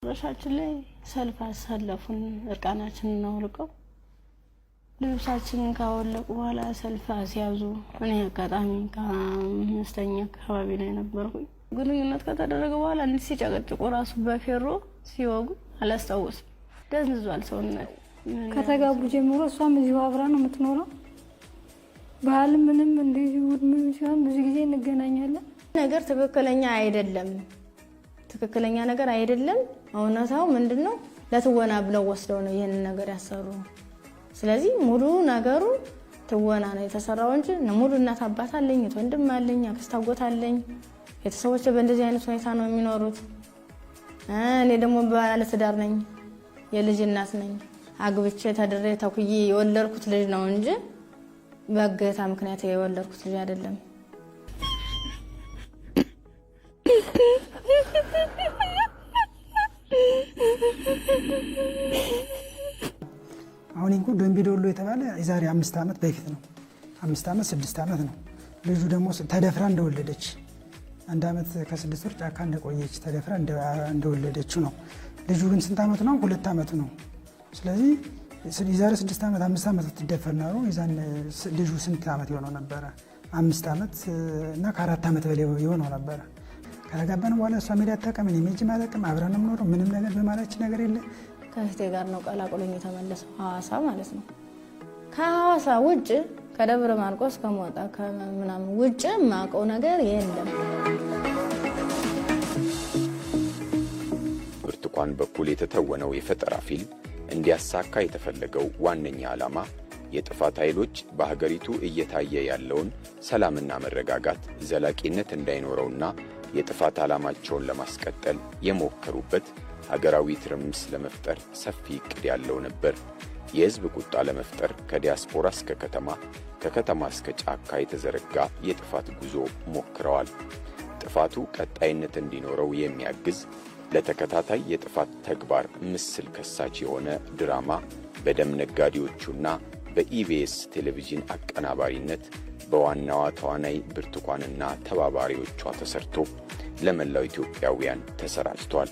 ረሻችን ላይ ሰልፍ አሳለፉን እርቃናችንን አውልቀው ልብሳችንን ካወለቁ በኋላ ሰልፍ አስያዙ። እኔ አጋጣሚ ከአምስተኛ አካባቢ ላይ ነበርኩኝ። ግንኙነት ከተደረገ በኋላ እንዲህ ሲጨቀጭቁ ራሱ በፌሮ ሲወጉ አላስታውስም። ደንዝዟል ሰውነት። ከተጋቡ ጀምሮ እሷም እዚሁ አብራ ነው የምትኖረው። ባህል ምንም እንደዚህ ምን ሲሆን ብዙ ጊዜ እንገናኛለን። ነገር ትክክለኛ አይደለም፣ ትክክለኛ ነገር አይደለም። እውነታው ምንድነው? ለትወና ብለው ወስደው ነው ይሄን ነገር ያሰሩ። ስለዚህ ሙሉ ነገሩ ትወና ነው የተሰራው እንጂ ሙሉ እናት አባት አለኝ፣ ወንድም አለኝ፣ አክስት አጎት አለኝ። ቤተሰቦቼ በእንደዚህ አይነት ሁኔታ ነው የሚኖሩት። እኔ ደግሞ ባለ ትዳር ነኝ፣ የልጅ እናት ነኝ። አግብቼ ተድሬ ተኩዬ የወለድኩት ልጅ ነው እንጂ በእገታ ምክንያት የወለድኩት ልጅ አይደለም። አሁን እንኳን ደንቢዶሎ የተባለ የዛሬ 5 ዓመት በፊት ነው። 5 ዓመት 6 ዓመት ነው። ልጁ ደግሞ ተደፍራ እንደወለደች 1 ዓመት ከ6 ወር ጫካ እንደቆየች ተደፍራ እንደወለደችው ነው። ልጁ ግን ስንት ዓመቱ ነው? 2 ዓመቱ ነው። ስለዚህ የዛሬ 6 ዓመት 5 ዓመት ትደፈር ነው። የዛን ልጁ ስንት ዓመት ይሆነው ነበረ? 5 ዓመት እና ከ4 ዓመት በላይ ይሆነው ነበረ። ከተጋባን በኋላ እሷ ሜዳ አታውቅም፣ እኔ ሜጅ ማለቅም፣ አብረን ነው የምኖረው። ምንም ነገር በማላችን ነገር የለ። ከእህቴ ጋር ነው ቀላቅሎኝ የተመለሰው ሐዋሳ ማለት ነው። ከሐዋሳ ውጭ ከደብረ ማርቆስ ከሞጣ ከምናምን ውጭ ማቀው ነገር የለም። ብርቱካን በኩል የተተወነው የፈጠራ ፊልም እንዲያሳካ የተፈለገው ዋነኛ ዓላማ የጥፋት ኃይሎች በሀገሪቱ እየታየ ያለውን ሰላምና መረጋጋት ዘላቂነት እንዳይኖረውና የጥፋት ዓላማቸውን ለማስቀጠል የሞከሩበት ሀገራዊ ትርምስ ለመፍጠር ሰፊ እቅድ ያለው ነበር። የሕዝብ ቁጣ ለመፍጠር ከዲያስፖራ እስከ ከተማ፣ ከከተማ እስከ ጫካ የተዘረጋ የጥፋት ጉዞ ሞክረዋል። ጥፋቱ ቀጣይነት እንዲኖረው የሚያግዝ ለተከታታይ የጥፋት ተግባር ምስል ከሳች የሆነ ድራማ በደም ነጋዴዎቹና በኢቢኤስ ቴሌቪዥን አቀናባሪነት በዋናዋ ተዋናይ ብርቱካንና ተባባሪዎቿ ተሰርቶ ለመላው ኢትዮጵያውያን ተሰራጭቷል።